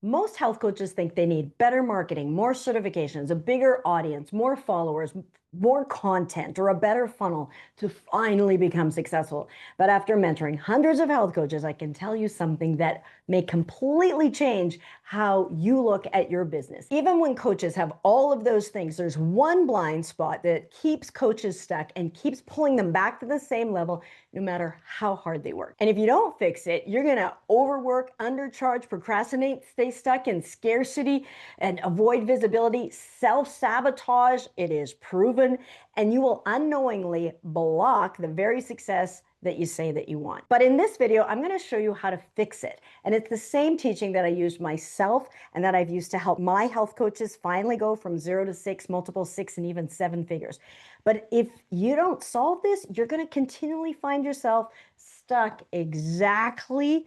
Most health coaches think they need better marketing, more certifications, a bigger audience, more followers, more content, or a better funnel to finally become successful. But after mentoring hundreds of health coaches, I can tell you something that may completely change how you look at your business. Even when coaches have all of those things, there's one blind spot that keeps coaches stuck and keeps pulling them back to the same level no matter how hard they work. And if you don't fix it, you're going to overwork, undercharge, procrastinate, stay stuck in scarcity, and avoid visibility, self-sabotage. It is proven, and you will unknowingly block the very success that you say that you want. But in this video, I'm going to show you how to fix it. And it's the same teaching that I used myself and that I've used to help my health coaches finally go from 0 to 6, multiple 6, and even 7 figures. But if you don't solve this, you're going to continually find yourself stuck exactly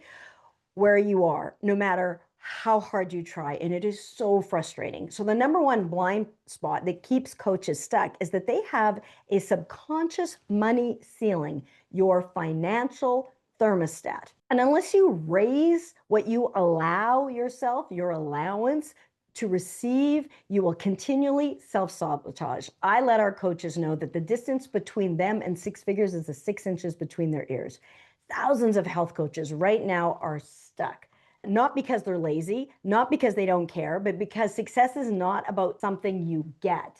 where you are, no matter how hard you try. And it is so frustrating. So the number one blind spot that keeps coaches stuck is that they have a subconscious money ceiling, your financial thermostat. And unless you raise what you allow yourself, your allowance to receive, you will continually self-sabotage. I let our coaches know that the distance between them and 6 figures is the 6 inches between their ears. Thousands of health coaches right now are stuck. Not because they're lazy, not because they don't care, but because success is not about something you get.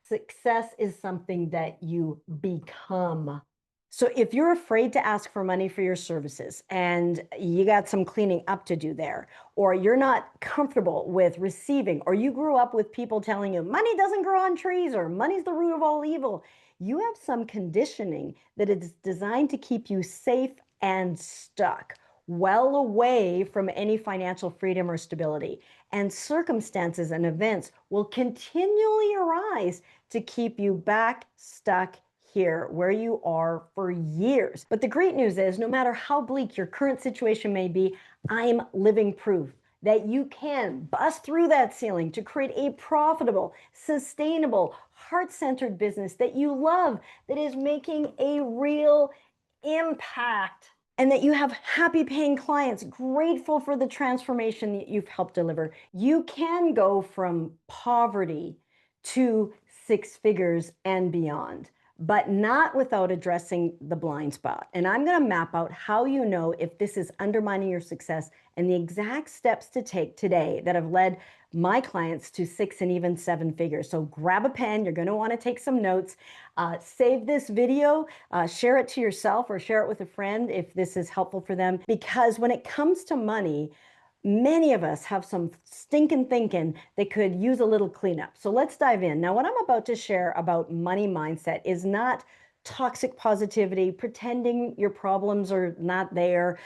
Success is something that you become. So if you're afraid to ask for money for your services and you got some cleaning up to do there, or you're not comfortable with receiving, or you grew up with people telling you money doesn't grow on trees, or money's the root of all evil, you have some conditioning that is designed to keep you safe and stuck, well away from any financial freedom or stability. And circumstances and events will continually arise to keep you back stuck here where you are for years. But the great news is, no matter how bleak your current situation may be, I'm living proof that you can bust through that ceiling to create a profitable, sustainable, heart-centered business that you love, that is making a real impact, and that you have happy paying clients, grateful for the transformation that you've helped deliver. You can go from poverty to 6 figures and beyond, but not without addressing the blind spot. And I'm going to map out how you know if this is undermining your success and the exact steps to take today that have led my clients to 6 and even 7 figures. So grab a pen. You're going to want to take some notes. Save this video, share it to yourself or share it with a friend if this is helpful for them. Because when it comes to money, many of us have some stinking thinking that could use a little cleanup. So let's dive in. Now, what I'm about to share about money mindset is not toxic positivity, pretending your problems are not there.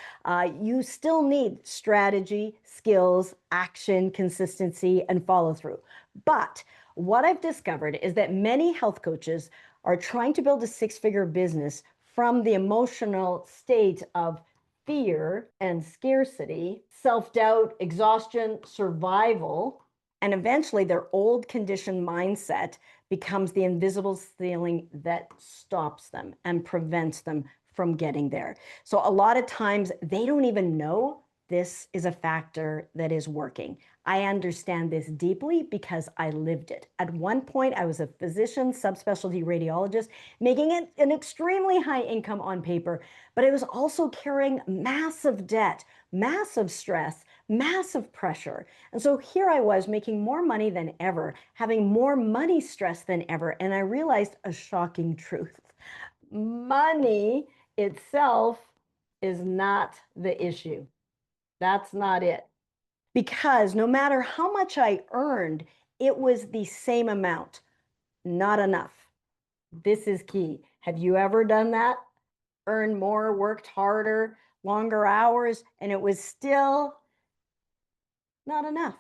You still need strategy, skills, action, consistency, and follow through. But what I've discovered is that many health coaches are trying to build a 6-figure business from the emotional state of fear and scarcity, self-doubt, exhaustion, survival, and eventually their old conditioned mindset becomes the invisible ceiling that stops them and prevents them from getting there. So a lot of times they don't even know this is a factor that is working. I understand this deeply because I lived it. At one point, I was a physician, subspecialty radiologist, making it an extremely high income on paper, but I was also carrying massive debt, massive stress, massive pressure. And so here I was making more money than ever, having more money stress than ever. And I realized a shocking truth. Money itself is not the issue. That's not it. Because no matter how much I earned, it was the same amount, not enough. This is key. Have you ever done that? Earned more, worked harder, longer hours, and it was still not enough.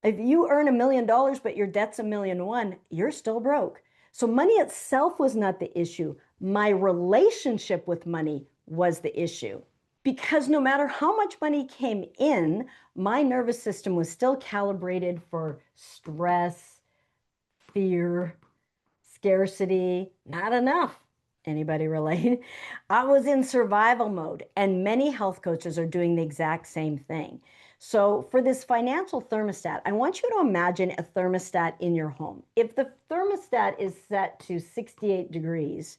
If you earn $1 million, but your debt's $1.1 million, you're still broke. So money itself was not the issue. My relationship with money was the issue. Because no matter how much money came in, my nervous system was still calibrated for stress, fear, scarcity, not enough. Anybody relate? I was in survival mode, and many health coaches are doing the exact same thing. So for this financial thermostat, I want you to imagine a thermostat in your home. If the thermostat is set to 68 degrees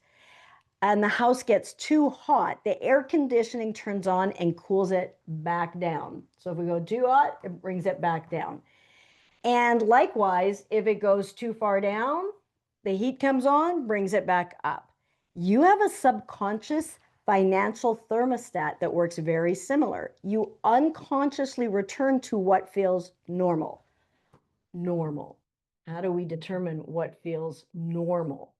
and the house gets too hot, the air conditioning turns on and cools it back down. So if we go too hot, it brings it back down. And likewise, if it goes too far down, the heat comes on, brings it back up. You have a subconscious financial thermostat that works very similar. You unconsciously return to what feels normal. Normal. How do we determine what feels normal?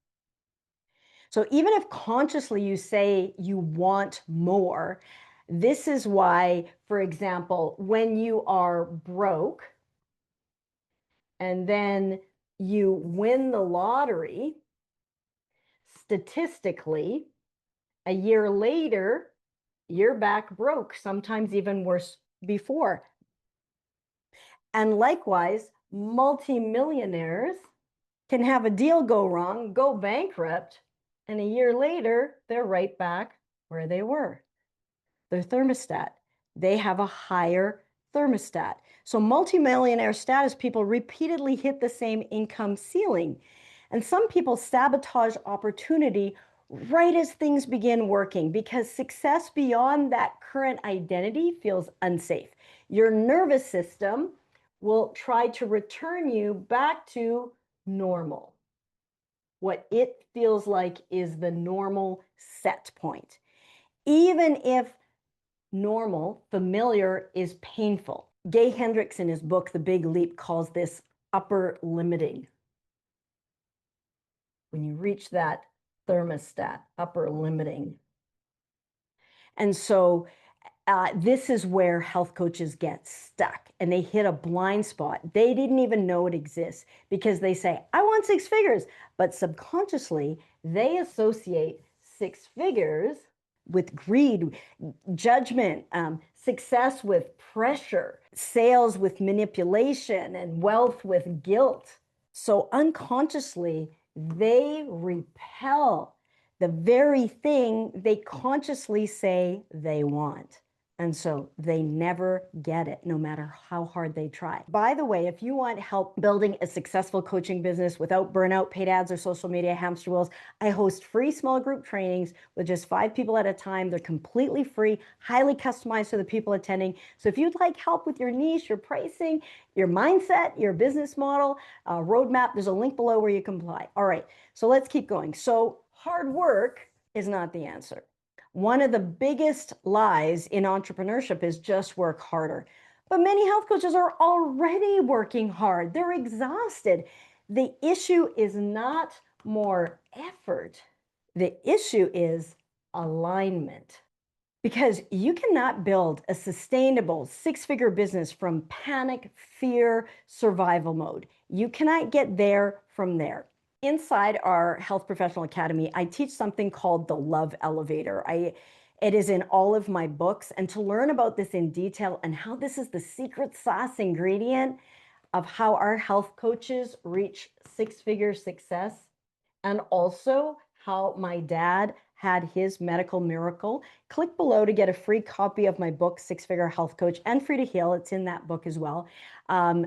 So even if consciously you say you want more, this is why, for example, when you are broke and then you win the lottery, statistically, a year later, you're back broke, sometimes even worse before. And likewise, multimillionaires can have a deal go wrong, go bankrupt, and a year later, they're right back where they were. Their thermostat. They have a higher thermostat. So multimillionaire status people repeatedly hit the same income ceiling. And some people sabotage opportunity right as things begin working because success beyond that current identity feels unsafe. Your nervous system will try to return you back to normal. What it feels like is the normal set point. Even if normal, familiar is painful. Gay Hendricks, in his book, The Big Leap, calls this upper limiting. When you reach that thermostat, upper limiting. And so this is where health coaches get stuck and they hit a blind spot. They didn't even know it exists because they say, I want six figures. But subconsciously, they associate six figures with greed, judgment, success with pressure, sales with manipulation, and wealth with guilt. So unconsciously, they repel the very thing they consciously say they want. And so they never get it, no matter how hard they try. By the way, if you want help building a successful coaching business without burnout, paid ads, or social media hamster wheels, I host free small group trainings with just 5 people at a time. They're completely free, highly customized for the people attending. So if you'd like help with your niche, your pricing, your mindset, your business model, roadmap, there's a link below where you can apply. All right, so let's keep going. So hard work is not the answer. One of the biggest lies in entrepreneurship is just work harder. But many health coaches are already working hard. They're exhausted. The issue is not more effort. The issue is alignment. Because you cannot build a sustainable six-figure business from panic, fear, survival mode. You cannot get there from there. Inside our Health Professional Academy, I teach something called the Love Elevator. It is in all of my books. And to learn about this in detail and how this is the secret sauce ingredient of how our health coaches reach six-figure success, and also how my dad had his medical miracle, click below to get a free copy of my book, Six Figure Health Coach, and Free to Heal. It's in that book as well,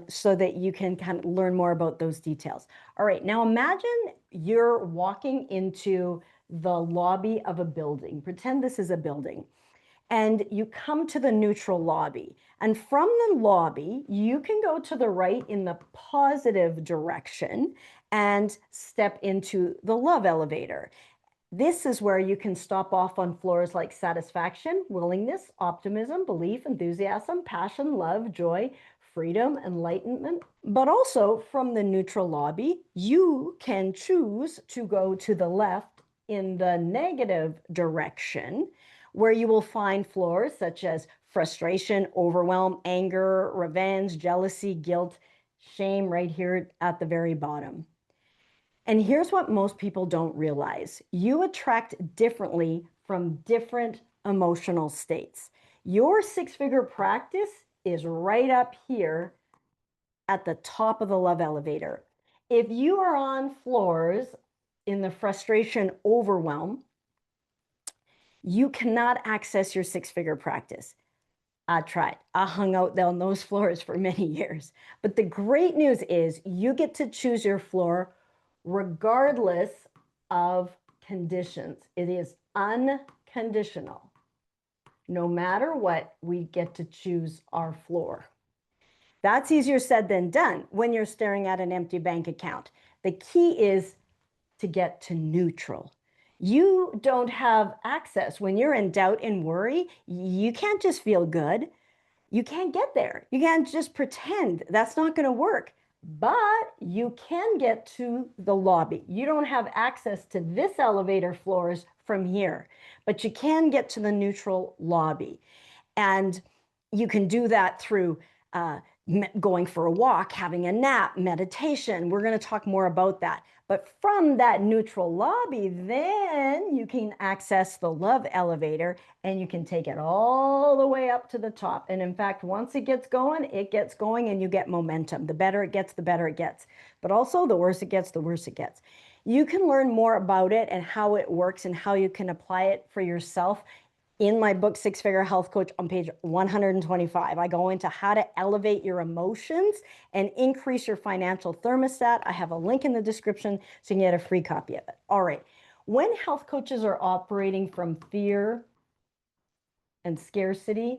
so that you can kind of learn more about those details. All right, now imagine you're walking into the lobby of a building. Pretend this is a building. And you come to the neutral lobby. And from the lobby, you can go to the right in the positive direction and step into the love elevator. This is where you can stop off on floors like satisfaction, willingness, optimism, belief, enthusiasm, passion, love, joy, freedom, enlightenment. But also from the neutral lobby, you can choose to go to the left in the negative direction, where you will find floors such as frustration, overwhelm, anger, revenge, jealousy, guilt, shame, right here at the very bottom. And here's what most people don't realize. You attract differently from different emotional states. Your six-figure practice is right up here at the top of the love elevator. If you are on floors in the frustration, overwhelm, you cannot access your six-figure practice. I tried. I hung out on those floors for many years. But the great news is you get to choose your floor regardless of conditions. It is unconditional. No matter what, we get to choose our floor. That's easier said than done when you're staring at an empty bank account. The key is to get to neutral. You don't have access. When you're in doubt and worry, you can't just feel good. You can't get there. You can't just pretend. That's not going to work. But you can get to the lobby. You don't have access to this elevator floors from here, but you can get to the neutral lobby. And you can do that through going for a walk, having a nap, meditation. We're going to talk more about that. But from that neutral lobby, then you can access the love elevator and you can take it all the way up to the top. And in fact, once it gets going and you get momentum. The better it gets, the better it gets. But also the worse it gets, the worse it gets. You can learn more about it and how it works and how you can apply it for yourself in my book, Six Figure Health Coach, on page 125. I go into how to elevate your emotions and increase your financial thermostat. I have a link in the description so you can get a free copy of it. All right. When health coaches are operating from fear and scarcity,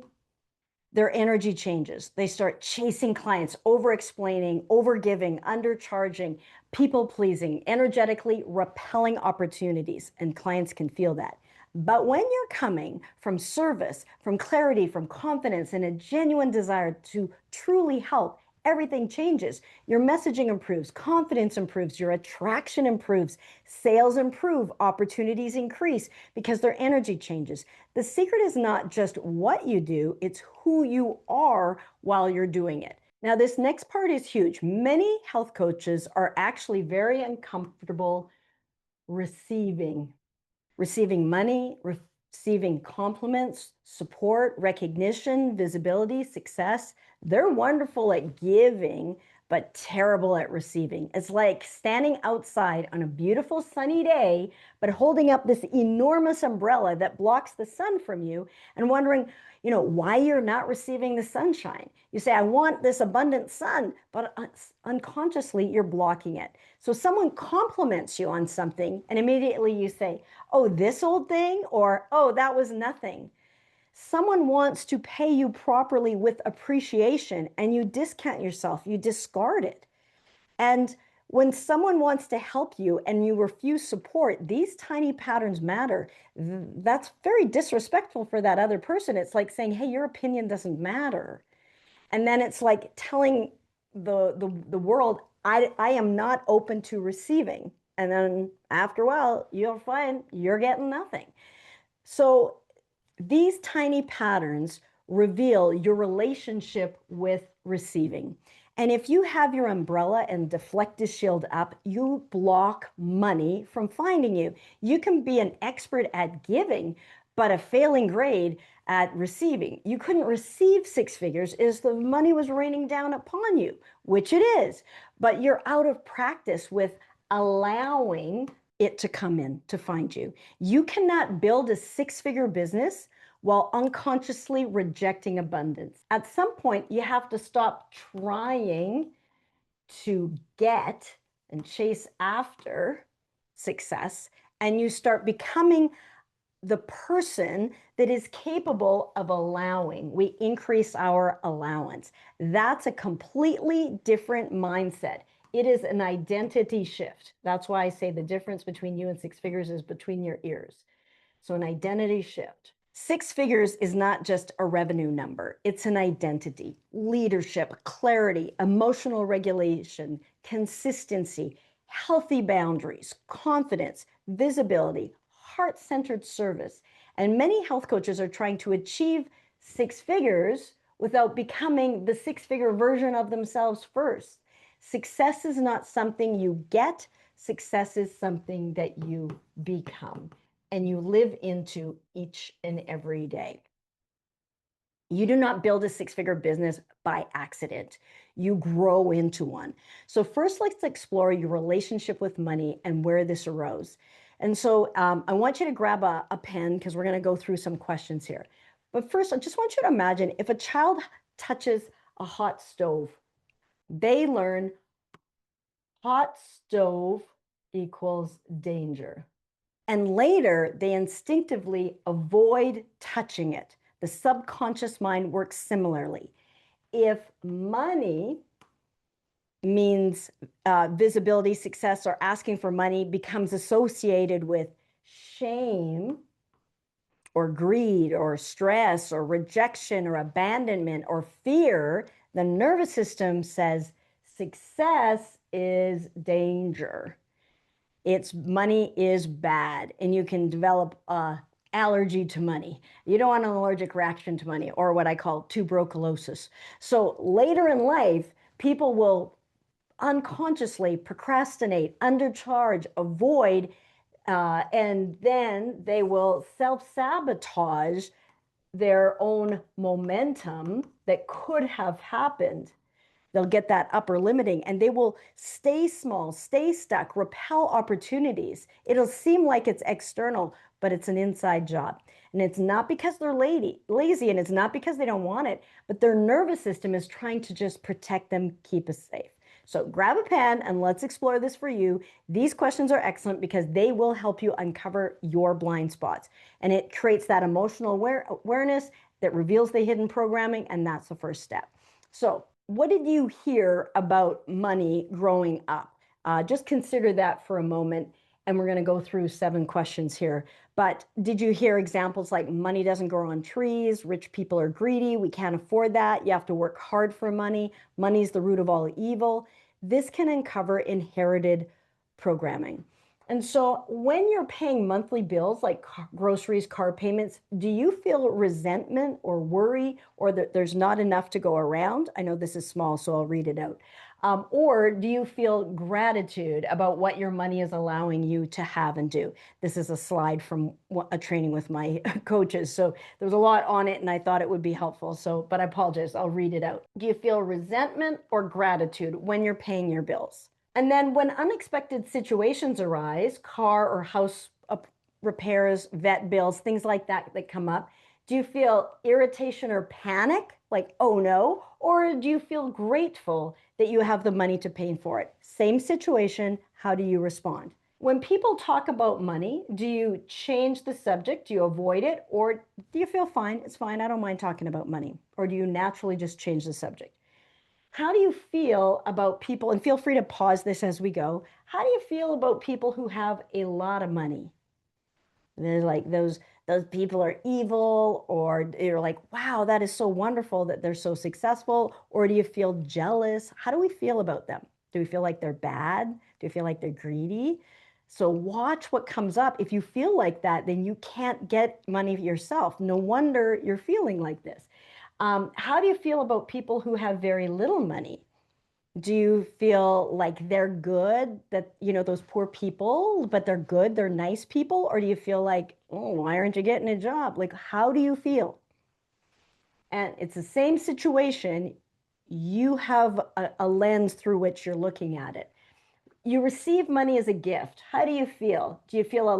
their energy changes. They start chasing clients, over-explaining, over-giving, undercharging, people-pleasing, energetically repelling opportunities, and clients can feel that. But when you're coming from service, from clarity, from confidence, and a genuine desire to truly help, everything changes. Your messaging improves, confidence improves, your attraction improves, sales improve, opportunities increase because their energy changes. The secret is not just what you do, it's who you are while you're doing it. Now, this next part is huge. Many health coaches are actually very uncomfortable receiving money, receiving compliments, support, recognition, visibility, success. They're wonderful at giving, but terrible at receiving. It's like standing outside on a beautiful sunny day, but holding up this enormous umbrella that blocks the sun from you and wondering, why you're not receiving the sunshine. You say, I want this abundant sun, but unconsciously you're blocking it. So someone compliments you on something and immediately you say, oh, this old thing, or, oh, that was nothing. Someone wants to pay you properly with appreciation and you discount yourself, you discard it. And when someone wants to help you and you refuse support, these tiny patterns matter. That's very disrespectful for that other person. It's like saying, hey, your opinion doesn't matter. And then it's like telling the world, I am not open to receiving. And then after a while, you'll find you're getting nothing. So these tiny patterns reveal your relationship with receiving. And if you have your umbrella and deflective shield up, you block money from finding you. You can be an expert at giving, but a failing grade at receiving. You couldn't receive six figures as the money was raining down upon you, which it is, but you're out of practice with allowing it to come in to find you. You cannot build a six-figure business while unconsciously rejecting abundance. At some point, you have to stop trying to get and chase after success, and you start becoming the person that is capable of allowing. We increase our allowance. That's a completely different mindset. It is an identity shift. That's why I say the difference between you and six figures is between your ears. So an identity shift. Six figures is not just a revenue number. It's an identity, leadership, clarity, emotional regulation, consistency, healthy boundaries, confidence, visibility, heart-centered service. And many health coaches are trying to achieve six figures without becoming the six-figure version of themselves first. Success is not something you get. Success is something that you become and you live into each and every day. You do not build a six-figure business by accident. You grow into one. So first, let's explore your relationship with money and where this arose. And so I want you to grab a pen because we're going to go through some questions here. But first, I just want you to imagine if a child touches a hot stove, they learn hot stove equals danger. And later, they instinctively avoid touching it. The subconscious mind works similarly. If money means visibility, success, or asking for money becomes associated with shame or greed or stress or rejection or abandonment or fear, the nervous system says success is danger. It's money is bad, and you can develop a allergy to money. You don't want an allergic reaction to money, or what I call tuberculosis. So later in life, people will unconsciously procrastinate, undercharge, avoid, and then they will self-sabotage their own momentum that could have happened. They'll get that upper limiting and they will stay small, stay stuck, repel opportunities. It'll seem like it's external, but it's an inside job. And it's not because they're lazy, and it's not because they don't want it, but their nervous system is trying to just protect them, keep us safe. So grab a pen and let's explore this for you. These questions are excellent because they will help you uncover your blind spots. And it creates that emotional awareness that reveals the hidden programming, and that's the first step. So what did you hear about money growing up? Just consider that for a moment, and we're going to go through 7 questions here. But did you hear examples like money doesn't grow on trees, rich people are greedy, we can't afford that, you have to work hard for money, money's the root of all evil? This can uncover inherited programming. And so when you're paying monthly bills like groceries, car payments, do you feel resentment or worry, or that there's not enough to go around? I know this is small, so I'll read it out. Or do you feel gratitude about what your money is allowing you to have and do? This is a slide from a training with my coaches. So there's a lot on it and I thought it would be helpful. So, but I apologize, I'll read it out. Do you feel resentment or gratitude when you're paying your bills? And then when unexpected situations arise, car or house repairs, vet bills, things like that that come up, do you feel irritation or panic, like, oh no? Or do you feel grateful that you have the money to pay for it? Same situation, how do you respond? When people talk about money, do you change the subject? Do you avoid it? Or do you feel fine? It's fine, I don't mind talking about money. Or do you naturally just change the subject? How do you feel about people, and feel free to pause this as we go, how do you feel about people who have a lot of money? They're like those people are evil, or you're like, wow, that is so wonderful that they're so successful, or do you feel jealous? How do we feel about them? Do we feel like they're bad? Do you feel like they're greedy? So watch what comes up. If you feel like that, then you can't get money yourself. No wonder you're feeling like this. How do you feel about people who have very little money? Do you feel like they're good, that, those poor people, but they're good, they're nice people? Or do you feel like, oh, why aren't you getting a job? Like, how do you feel? And it's the same situation. You have a lens through which you're looking at it. You receive money as a gift. How do you feel? Do you feel a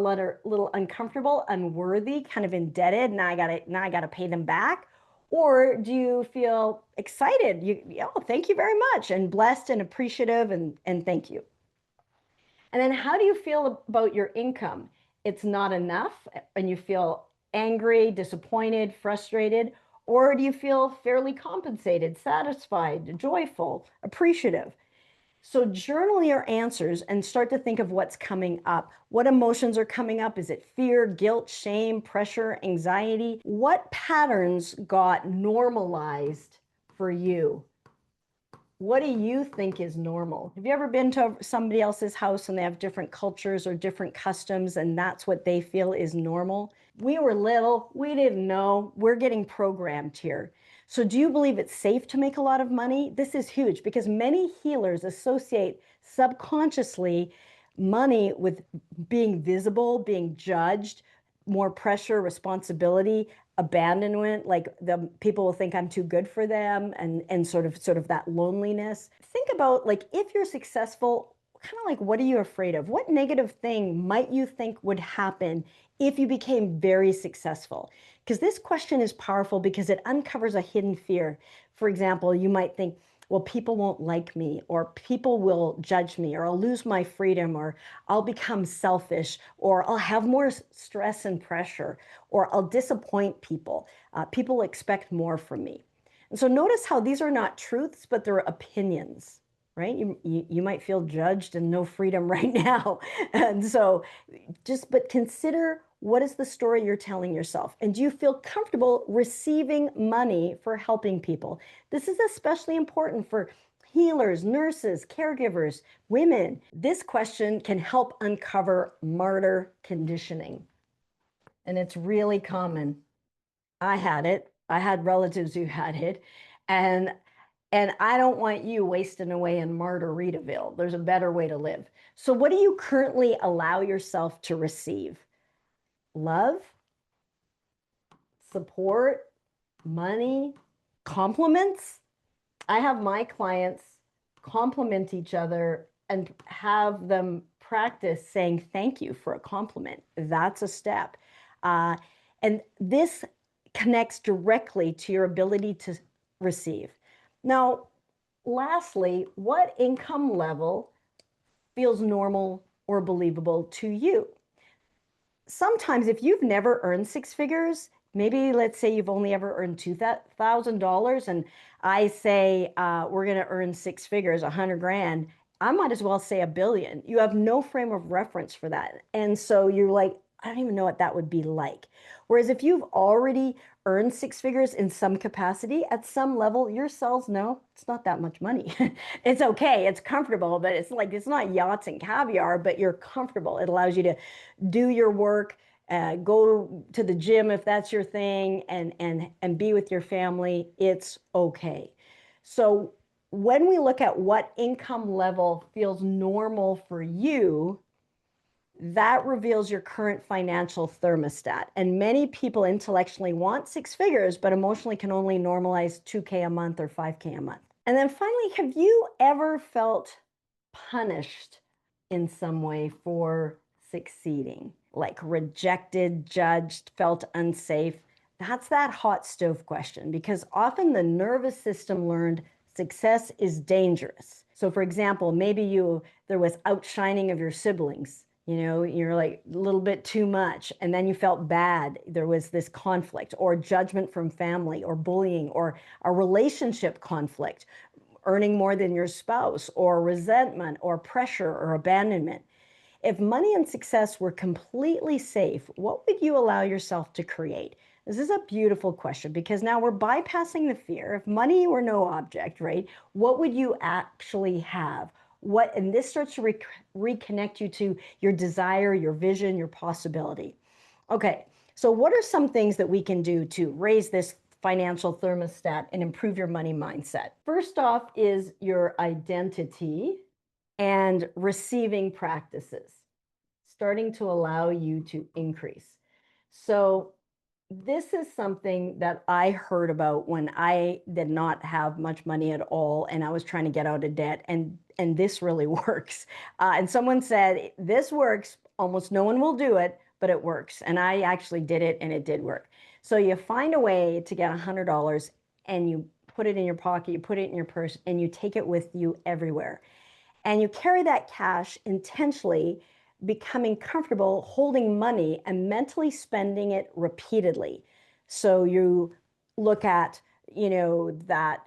little uncomfortable, unworthy, kind of indebted? Now I gotta pay them back. Or do you feel excited? Oh, thank you very much, and blessed and appreciative, and thank you. And then how do you feel about your income? It's not enough, and you feel angry, disappointed, frustrated, or do you feel fairly compensated, satisfied, joyful, appreciative? So journal your answers and start to think of what's coming up. What emotions are coming up? Is it fear, guilt, shame, pressure, anxiety? What patterns got normalized for you? What do you think is normal? Have you ever been to somebody else's house and they have different cultures or different customs, and that's what they feel is normal? We were little, we didn't know. We're getting programmed here. So do you believe it's safe to make a lot of money? This is huge because many healers associate subconsciously money with being visible, being judged, more pressure, responsibility, abandonment, like the people will think I'm too good for them, and sort of that loneliness. Think about, like, if you're successful, kind of like, what are you afraid of? What negative thing might you think would happen if you became very successful? Because this question is powerful because it uncovers a hidden fear. For example, you might think, well, people won't like me, or people will judge me, or I'll lose my freedom, or I'll become selfish, or I'll have more stress and pressure, or I'll disappoint people. People expect more from me. And so notice how these are not truths, but they're opinions, right? You might feel judged and no freedom right now. And so but consider, what is the story you're telling yourself? And do you feel comfortable receiving money for helping people? This is especially important for healers, nurses, caregivers, women. This question can help uncover martyr conditioning. And it's really common. I had it. I had relatives who had it. And I don't want you wasting away in Margaritaville. There's a better way to live. So what do you currently allow yourself to receive? Love, support, money, compliments. I have my clients compliment each other and have them practice saying thank you for a compliment. That's a step. And this connects directly to your ability to receive. Now, lastly, what income level feels normal or believable to you? Sometimes if you've never earned six figures, maybe let's say you've only ever earned $2,000 and I say we're going to earn six figures, 100 grand, I might as well say a billion. You have no frame of reference for that. And so you're like, I don't even know what that would be like. Whereas if you've already earned six figures in some capacity, at some level, your cells know it's not that much money. It's okay, it's comfortable, but it's like, it's not yachts and caviar, but you're comfortable. It allows you to do your work, go to the gym if that's your thing, and be with your family. It's okay. So when we look at what income level feels normal for you, that reveals your current financial thermostat. And many people intellectually want six figures, but emotionally can only normalize 2K a month or 5K a month. And then finally, have you ever felt punished in some way for succeeding? Like rejected, judged, felt unsafe? That's that hot stove question, because often the nervous system learned success is dangerous. So for example, maybe there was outshining of your siblings. You're like a little bit too much, and then you felt bad. There was this conflict or judgment from family or bullying or a relationship conflict, earning more than your spouse, or resentment or pressure or abandonment. If money and success were completely safe, what would you allow yourself to create? This is a beautiful question, because now we're bypassing the fear. If money were no object, right, what would you actually have? And this starts to reconnect you to your desire, your vision, your possibility. Okay, so what are some things that we can do to raise this financial thermostat and improve your money mindset? First off is your identity and receiving practices, starting to allow you to increase. So this is something that I heard about when I did not have much money at all and I was trying to get out of debt, and this really works. And someone said, this works, almost no one will do it, but it works. And I actually did it, and it did work. So you find a way to get $100 and you put it in your pocket, you put it in your purse, and you take it with you everywhere. And you carry that cash intentionally, becoming comfortable holding money and mentally spending it repeatedly. So you look at, that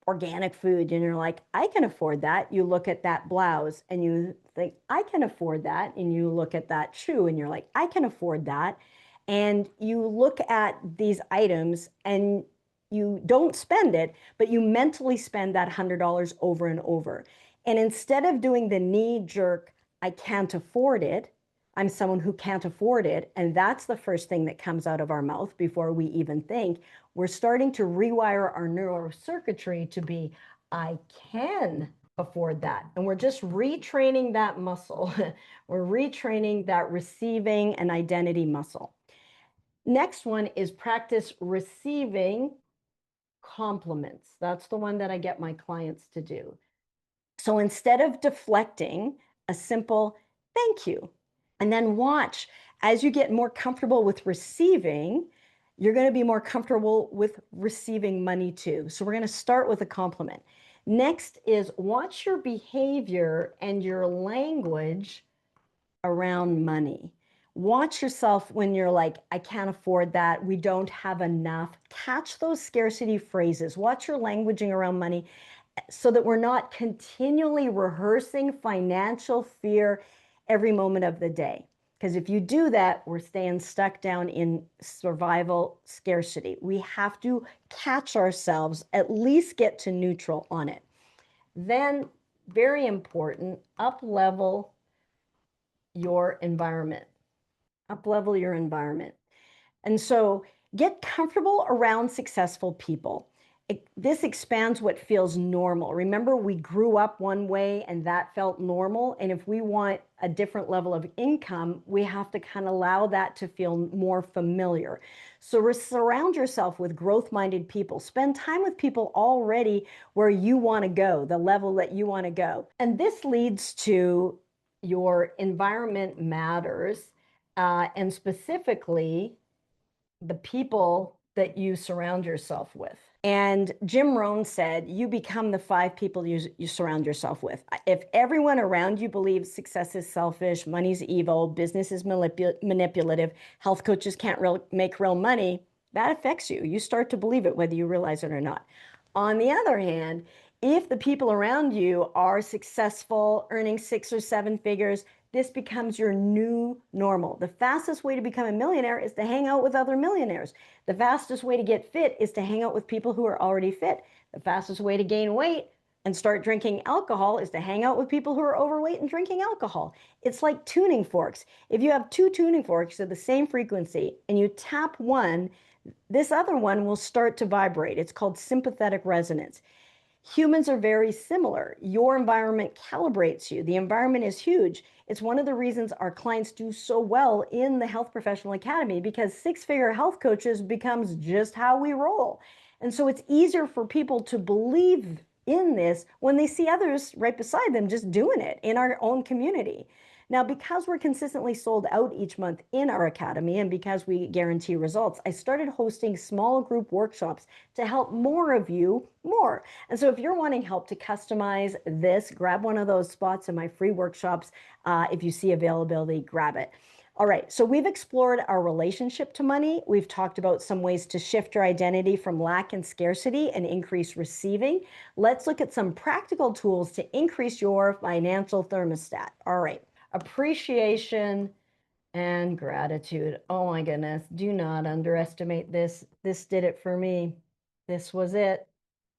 organic food and you're like, I can afford that. You look at that blouse and you think, I can afford that. And you look at that shoe and you're like, I can afford that. And you look at these items and you don't spend it, but you mentally spend that $100 over and over. And instead of doing the knee jerk, I can't afford it, I'm someone who can't afford it, and that's the first thing that comes out of our mouth before we even think, we're starting to rewire our neurocircuitry to be, I can afford that. And we're just retraining that muscle. We're retraining that receiving and identity muscle. Next one is practice receiving compliments. That's the one that I get my clients to do. So instead of deflecting, a simple thank you. And then watch as you get more comfortable with receiving, You're going to be more comfortable with receiving money too. So we're going to start with a compliment. Next is watch your behavior and your language around money. Watch yourself when you're like, I can't afford that. We don't have enough. Catch those scarcity phrases. Watch your languaging around money so that we're not continually rehearsing financial fear every moment of the day. Because if you do that, we're staying stuck down in survival scarcity. We have to catch ourselves, at least get to neutral on it. Then, very important, up level your environment. Up level your environment. And so get comfortable around successful people. This expands what feels normal. Remember, we grew up one way and that felt normal. And if we want a different level of income, we have to kind of allow that to feel more familiar. So surround yourself with growth-minded people. Spend time with people already where you want to go, the level that you want to go. And this leads to your environment matters, and specifically the people that you surround yourself with. And Jim Rohn said, you become the 5 people you surround yourself with. If everyone around you believes success is selfish, money's evil, business is manipulative, health coaches can't make real money, that affects you. You start to believe it whether you realize it or not. On the other hand, if the people around you are successful, earning 6 or 7 figures, this becomes your new normal. The fastest way to become a millionaire is to hang out with other millionaires. The fastest way to get fit is to hang out with people who are already fit. The fastest way to gain weight and start drinking alcohol is to hang out with people who are overweight and drinking alcohol. It's like tuning forks. If you have 2 tuning forks at the same frequency and you tap one, this other one will start to vibrate. It's called sympathetic resonance. Humans are very similar. Your environment calibrates you. The environment is huge. It's one of the reasons our clients do so well in the Health Professional Academy, because 6-figure health coaches becomes just how we roll. And so it's easier for people to believe in this when they see others right beside them just doing it in our own community. Now, because we're consistently sold out each month in our academy and because we guarantee results, I started hosting small group workshops to help more of you more. And so if you're wanting help to customize this, grab one of those spots in my free workshops. If you see availability, grab it. All right, so we've explored our relationship to money. We've talked about some ways to shift your identity from lack and scarcity and increase receiving. Let's look at some practical tools to increase your financial thermostat. All right. Appreciation and gratitude. Oh my goodness. Do not underestimate this. This did it for me. This was it.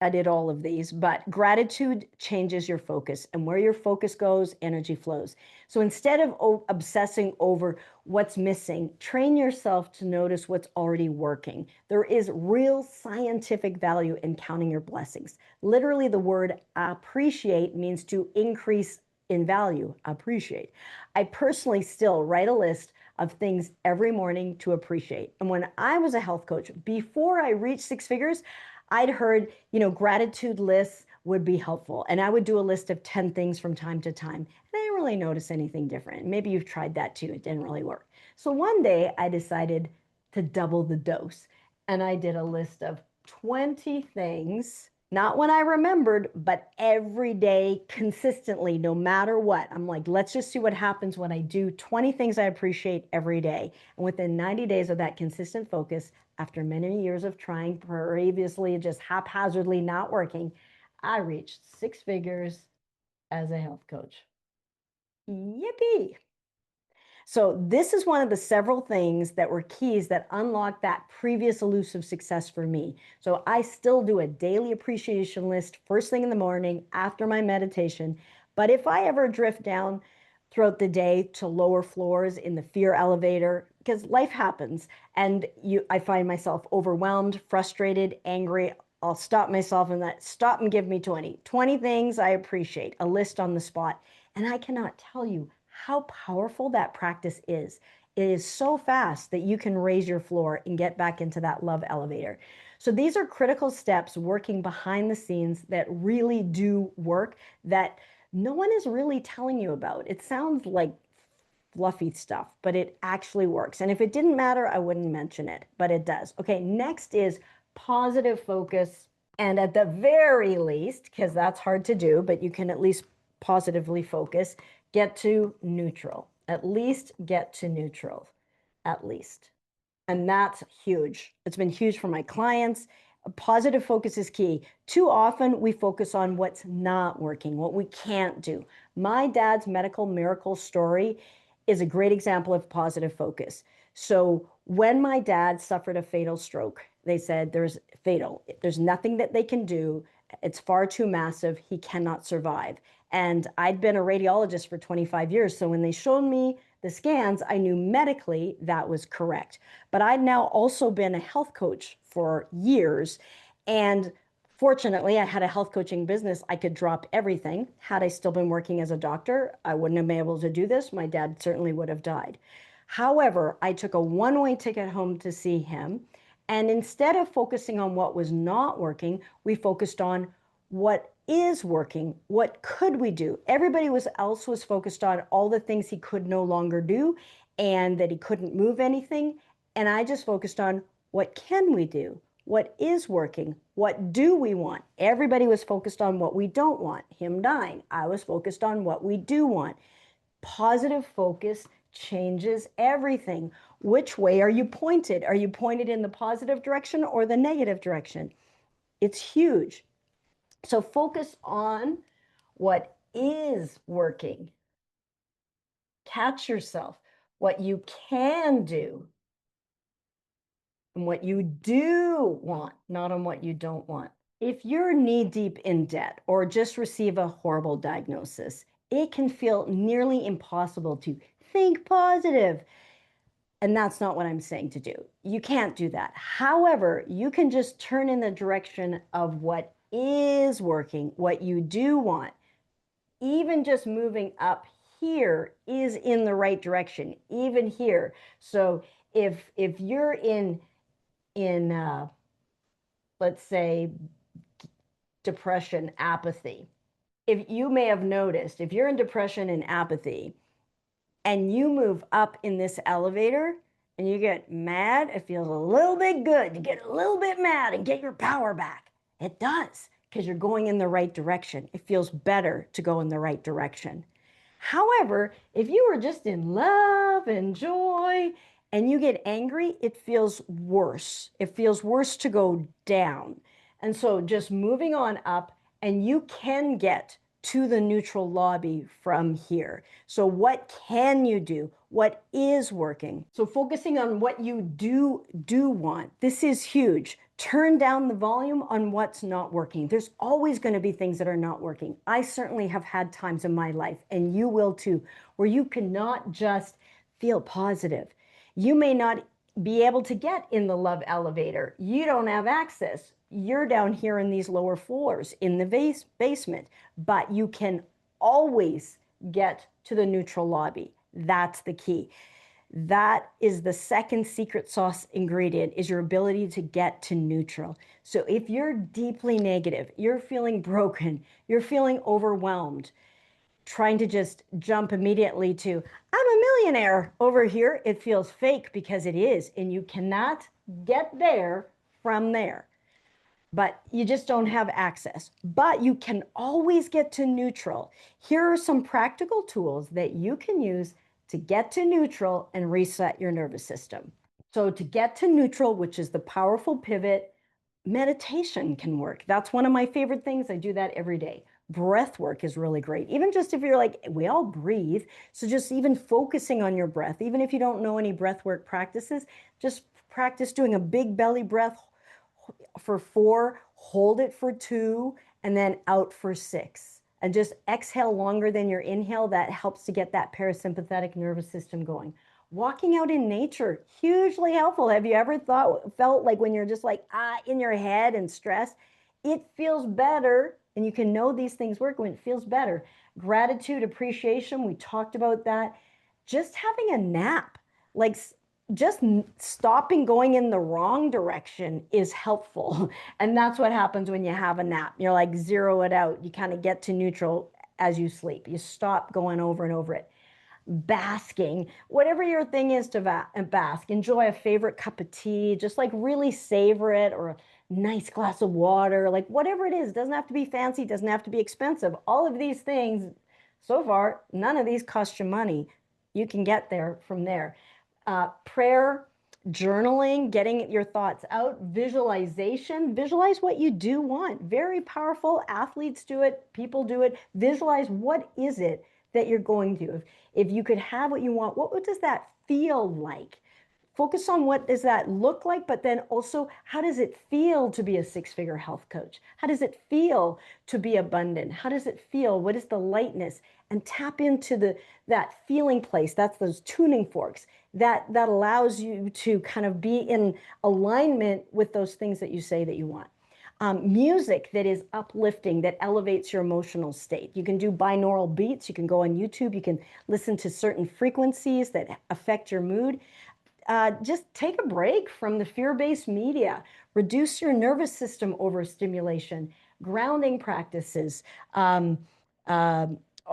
I did all of these, but gratitude changes your focus, and where your focus goes, energy flows. So instead of obsessing over what's missing, train yourself to notice what's already working. There is real scientific value in counting your blessings. Literally, the word appreciate means to increase in value. Appreciate. I personally still write a list of things every morning to appreciate. And when I was a health coach, before I reached 6 figures, I'd heard, gratitude lists would be helpful. And I would do a list of 10 things from time to time. And I didn't really notice anything different. Maybe you've tried that too. It didn't really work. So one day I decided to double the dose. And I did a list of 20 things, not when I remembered, but every day consistently, no matter what. I'm like, let's just see what happens when I do 20 things I appreciate every day. And within 90 days of that consistent focus, after many years of trying, previously just haphazardly not working, I reached 6 figures as a health coach. Yippee! So this is one of the several things that were keys that unlocked that previous elusive success for me. So I still do a daily appreciation list first thing in the morning after my meditation. But if I ever drift down throughout the day to lower floors in the fear elevator, because life happens, and I find myself overwhelmed, frustrated, angry, I'll stop myself and stop and give me 20 things I appreciate, a list on the spot. And I cannot tell you how powerful that practice is. It is so fast that you can raise your floor and get back into that love elevator. So these are critical steps working behind the scenes that really do work, that no one is really telling you about. It sounds like fluffy stuff, but it actually works. And if it didn't matter, I wouldn't mention it, but it does. Okay, next is positive focus. And at the very least, because that's hard to do, but you can at least positively focus, get to neutral. At least get to neutral, at least. And that's huge. It's been huge for my clients. Positive focus is key. Too often we focus on what's not working, what we can't do. My dad's medical miracle story is a great example of positive focus. So when my dad suffered a fatal stroke, they said there's fatal. There's nothing that they can do. It's far too massive. He cannot survive. And I'd been a radiologist for 25 years. So when they showed me the scans, I knew medically that was correct. But I'd now also been a health coach for years. And fortunately, I had a health coaching business. I could drop everything. Had I still been working as a doctor, I wouldn't have been able to do this. My dad certainly would have died. However, I took a one-way ticket home to see him. And instead of focusing on what was not working, we focused on what is working. What could we do? Everybody else was focused on all the things he could no longer do and that he couldn't move anything. And I just focused on what can we do? What is working? What do we want? Everybody was focused on what we don't want, him dying. I was focused on what we do want. Positive focus changes everything. Which way are you pointed? Are you pointed in the positive direction or the negative direction? It's huge. So focus on what is working. Catch yourself, what you can do, and what you do want, not on what you don't want. If you're knee deep in debt or just receive a horrible diagnosis, it can feel nearly impossible to think positive. And that's not what I'm saying to do. You can't do that. However, you can just turn in the direction of what is working, what you do want. Even just moving up here is in the right direction, even here. So if you're in let's say depression, apathy, if you may have noticed, if you're in depression and apathy and you move up in this elevator and you get mad, it feels a little bit good to get a little bit mad and get your power back. It does, because you're going in the right direction. It feels better to go in the right direction. However, if you are just in love and joy and you get angry, it feels worse. It feels worse to go down. And so just moving on up, and you can get to the neutral lobby from here. So what can you do? What is working? So focusing on what you do want. This is huge. Turn down the volume on what's not working. There's always going to be things that are not working. I certainly have had times in my life, and you will too, where you cannot just feel positive. You may not be able to get in the love elevator. You don't have access. You're down here in these lower floors in the basement, but you can always get to the neutral lobby. That's the key. That is the second secret sauce ingredient, is your ability to get to neutral. So if you're deeply negative, you're feeling broken, you're feeling overwhelmed, trying to just jump immediately to, I'm a millionaire over here, it feels fake, because it is, and you cannot get there from there. But you just don't have access. But you can always get to neutral. Here are some practical tools that you can use to get to neutral and reset your nervous system. So to get to neutral, which is the powerful pivot, meditation can work. That's one of my favorite things. I do that every day. Breath work is really great. Even just if you're like, we all breathe. So just even focusing on your breath, even if you don't know any breath work practices, just practice doing a big belly breath for 4, hold it for 2, and then out for 6. And just exhale longer than your inhale. That helps to get that parasympathetic nervous system going. Walking out in nature, hugely helpful. Have you ever felt like when you're just like in your head and stressed, it feels better, and you can know these things work when it feels better. Gratitude, appreciation, we talked about that. Just having a nap, like just stopping going in the wrong direction is helpful. And that's what happens when you have a nap. You're like, zero it out. You kind of get to neutral as you sleep. You stop going over and over it. basking, whatever your thing is to bask. Enjoy a favorite cup of tea, just like really savor it, or a nice glass of water, like whatever it is. It doesn't have to be fancy, doesn't have to be expensive. All of these things, so far, none of these cost you money. You can get there from there. Prayer, journaling, getting your thoughts out, visualization, visualize what you do want. Very powerful. Athletes do it, people do it. Visualize what is it that you're going to. If you could have what you want, what does that feel like? Focus on what does that look like, but then also how does it feel to be a six-figure health coach? How does it feel to be abundant? How does it feel? What is the lightness? And tap into that feeling place. That's those tuning forks that allows you to kind of be in alignment with those things that you say that you want. Music that is uplifting, that elevates your emotional state. You can do binaural beats. You can go on YouTube. You can listen to certain frequencies that affect your mood. Just take a break from the fear-based media. Reduce your nervous system overstimulation. Grounding practices. Uh,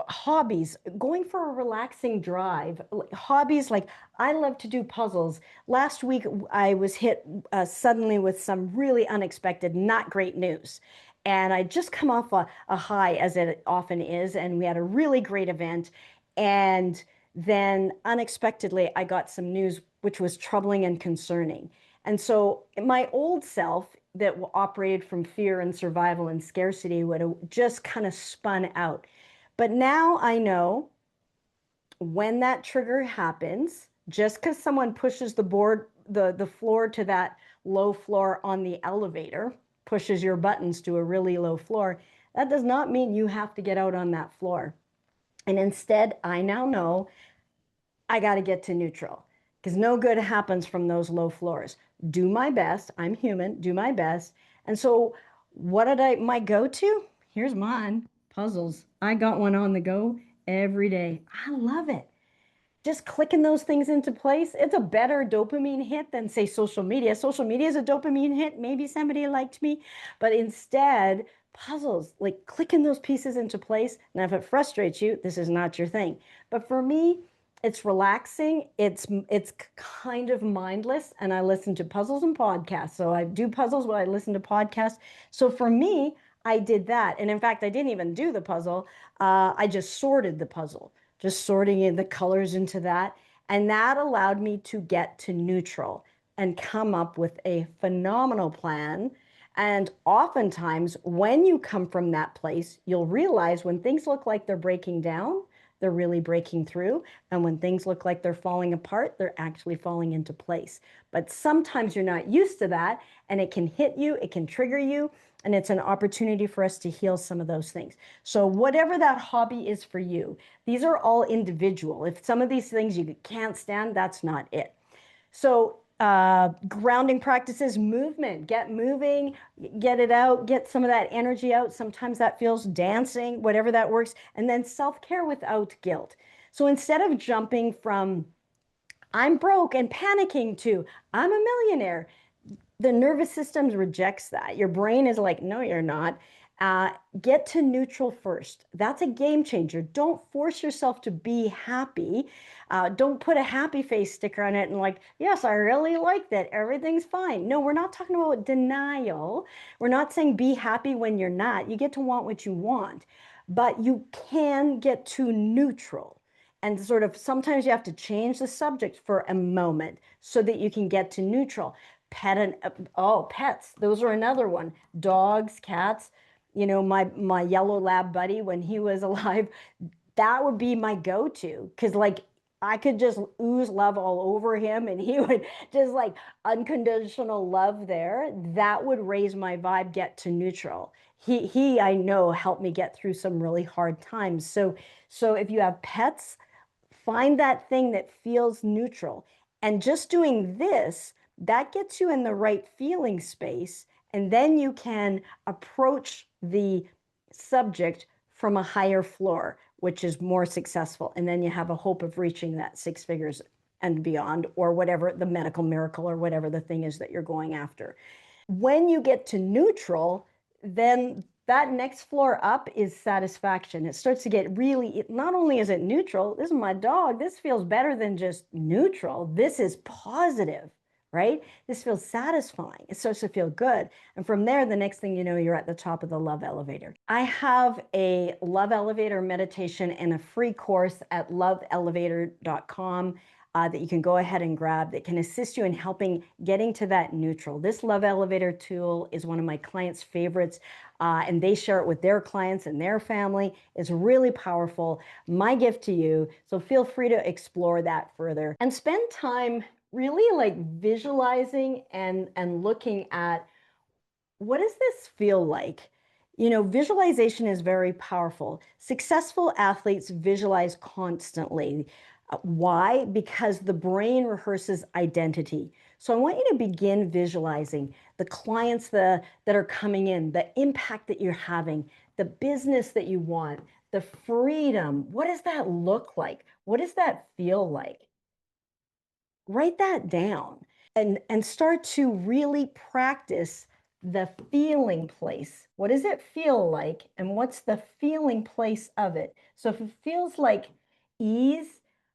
Hobbies, going for a relaxing drive. Hobbies like I love to do puzzles. Last week, I was hit suddenly with some really unexpected, not great news. And I just come off a high, as it often is, and we had a really great event. And then unexpectedly, I got some news which was troubling and concerning. And so my old self that operated from fear and survival and scarcity would have just kind of spun out. But now I know when that trigger happens, just because someone pushes the floor to that low floor on the elevator, pushes your buttons to a really low floor, that does not mean you have to get out on that floor. And instead, I now know I got to get to neutral because no good happens from those low floors. Do my best. I'm human. Do my best. And so, what did my go to? Here's mine, puzzles. I got one on the go every day. I love it. Just clicking those things into place, it's a better dopamine hit than, say, social media. Social media is a dopamine hit. Maybe somebody liked me, but instead, puzzles, like clicking those pieces into place. Now, if it frustrates you, this is not your thing. But for me, it's relaxing. It's kind of mindless, and I listen to puzzles and podcasts. So I do puzzles while I listen to podcasts. So for me, I did that, and in fact, I didn't even do the puzzle. I just sorted the puzzle, just sorting in the colors into that, and that allowed me to get to neutral and come up with a phenomenal plan. And oftentimes, when you come from that place, you'll realize when things look like they're breaking down, they're really breaking through. And when things look like they're falling apart, they're actually falling into place. But sometimes you're not used to that, and it can hit you, it can trigger you, and it's an opportunity for us to heal some of those things. So whatever that hobby is for you, these are all individual. If some of these things you can't stand, that's not it. So grounding practices, movement, get moving, get it out, get some of that energy out. Sometimes that feels dancing, whatever that works. And then self-care without guilt. So instead of jumping from I'm broke and panicking to I'm a millionaire, the nervous system rejects that. Your brain is like, no, you're not. Get to neutral first. That's a game changer. Don't force yourself to be happy. Don't put a happy face sticker on it and like, yes, I really like that. Everything's fine. No, we're not talking about denial. We're not saying be happy when you're not. You get to want what you want, but you can get to neutral. And sort of sometimes you have to change the subject for a moment so that you can get to neutral. Pets, those are another one. Dogs, cats. You know, my yellow lab buddy, when he was alive, that would be my go-to, because like I could just ooze love all over him and he would just like unconditional love there. That would raise my vibe, get to neutral. He I know helped me get through some really hard times. So if you have pets, find that thing that feels neutral. And just doing this, that gets you in the right feeling space. And then you can approach the subject from a higher floor, which is more successful. And then you have a hope of reaching that six figures and beyond, or whatever the medical miracle or whatever the thing is that you're going after. When you get to neutral, then That next floor up is satisfaction. It starts to get really, not only is it neutral, this is my dog, this feels better than just neutral. This is positive, right? This feels satisfying. It starts to feel good. And from there, the next thing you know, you're at the top of the love elevator. I have a love elevator meditation and a free course at loveelevator.com. That you can go ahead and grab that can assist you in helping getting to that neutral. This love elevator tool is one of my clients' favorites, and they share it with their clients and their family. It's really powerful. My gift to you. So feel free to explore that further and spend time really like visualizing and looking at, what does this feel like? You know, visualization is very powerful. Successful athletes visualize constantly. Why? Because the brain rehearses identity. So I want you to begin visualizing the clients that are coming in, the impact that you're having, the business that you want, the freedom. What does that look like? What does that feel like? Write that down and start to really practice the feeling place. What does it feel like? And what's the feeling place of it? So if it feels like ease,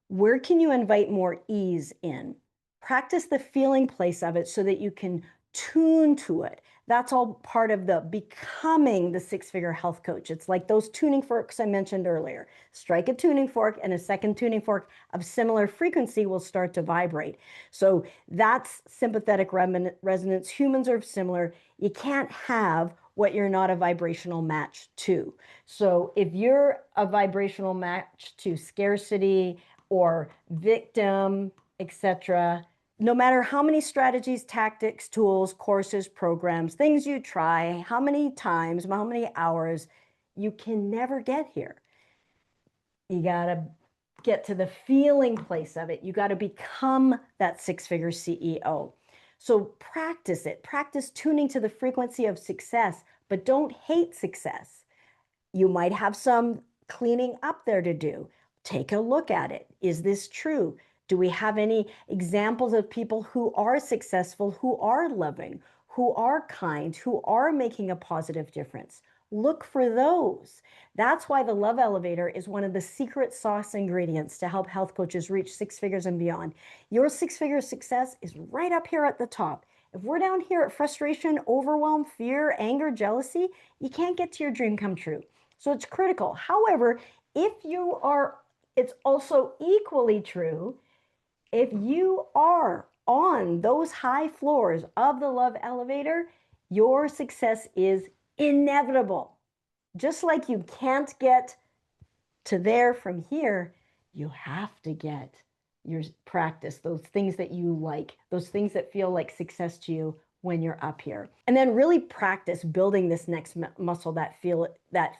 where can you invite more ease in? Practice the feeling place of it so that you can tune to it. That's all part of the becoming the six-figure health coach. It's like those tuning forks I mentioned earlier. Strike a tuning fork and a second tuning fork of similar frequency will start to vibrate. So that's sympathetic resonance. Humans are similar. You can't have what you're not a vibrational match to. So if you're a vibrational match to scarcity or victim, etc., no matter how many strategies, tactics, tools, courses, programs, things you try, how many times, how many hours, you can never get here. You got to get to the feeling place of it. You got to become that six-figure CEO. So practice it. Practice tuning to the frequency of success, but don't hate success. You might have some cleaning up there to do. Take a look at it. Is this true? Do we have any examples of people who are successful, who are loving, who are kind, who are making a positive difference? Look for those. That's why the love elevator is one of the secret sauce ingredients to help health coaches reach six figures and beyond. Your six-figure success is right up here at the top. If we're down here at frustration, overwhelm, fear, anger, jealousy, you can't get to your dream come true. So it's critical. However, if you are, it's also equally true, if you are on those high floors of the love elevator, your success is inevitable. Just like you can't get to there from here, you have to get your practice, those things that you like, those things that feel like success to you when you're up here. And then really practice building this next muscle, that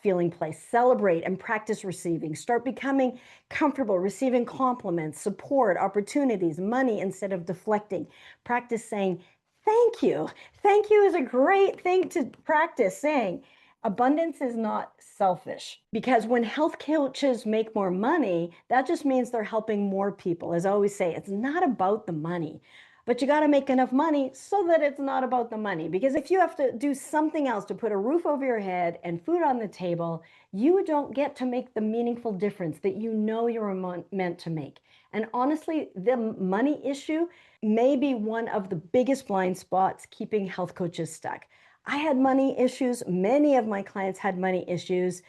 feeling place. Celebrate and practice receiving. Start becoming comfortable receiving compliments, support, opportunities, money instead of deflecting. Practice saying, thank you. Thank you is a great thing to practice saying. Abundance is not selfish, because when health coaches make more money, that just means they're helping more people. As I always say, it's not about the money, but you got to make enough money so that it's not about the money. Because if you have to do something else to put a roof over your head and food on the table, you don't get to make the meaningful difference that you know you're meant to make. And honestly, the money issue may be one of the biggest blind spots keeping health coaches stuck. I had money issues. Many of my clients had money issues.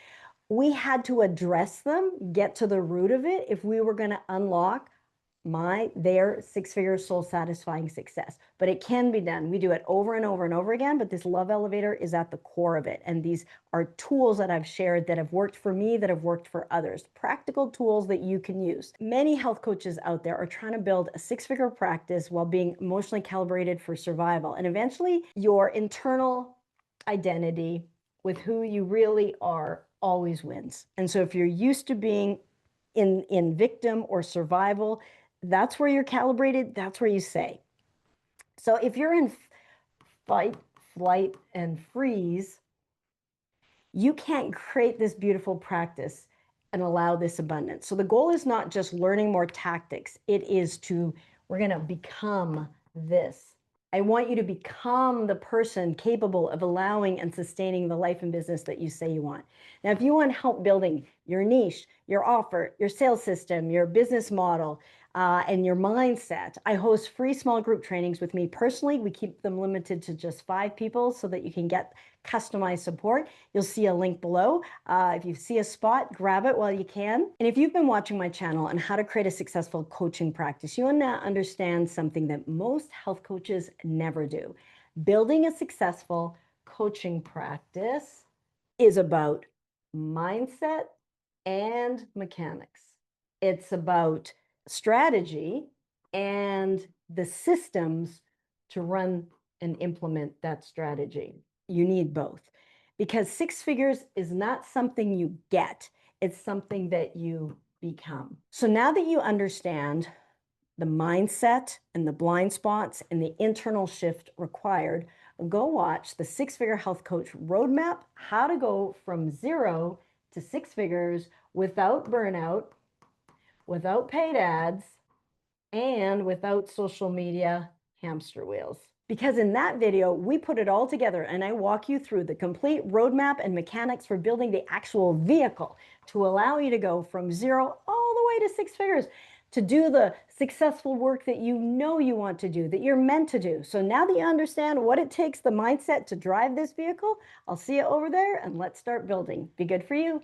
We had to address them, get to the root of it if we were going to unlock their six-figure soul satisfying success. But it can be done. We do it over and over and over again, but this love elevator is at the core of it. And these are tools that I've shared that have worked for me, that have worked for others, practical tools that you can use. Many health coaches out there are trying to build a six-figure practice while being emotionally calibrated for survival. And eventually your internal identity with who you really are always wins. And so if you're used to being in victim or survival, that's where you're calibrated. That's where you say. So if you're in fight, flight, and freeze, you can't create this beautiful practice and allow this abundance. So the goal is not just learning more tactics. It is we're going to become this. I want you to become the person capable of allowing and sustaining the life and business that you say you want. Now, if you want help building your niche, your offer, your sales system, your business model, and your mindset, I host free small group trainings with me personally. We keep them limited to just 5 people so that you can get customized support. You'll see a link below. If you see a spot, grab it while you can. And if you've been watching my channel on how to create a successful coaching practice, you want to understand something that most health coaches never do. Building a successful coaching practice is about mindset and mechanics. It's about strategy and the systems to run and implement that strategy. You need both because 6 figures is not something you get, it's something that you become. So now that you understand the mindset and the blind spots and the internal shift required, go watch the 6-figure health coach roadmap, how to go from 0 to 6 figures without burnout, without paid ads, and without social media hamster wheels. Because in that video, we put it all together and I walk you through the complete roadmap and mechanics for building the actual vehicle to allow you to go from 0 all the way to 6 figures, to do the successful work that you know you want to do, that you're meant to do. So now that you understand what it takes, the mindset to drive this vehicle, I'll see you over there and let's start building. Be good for you.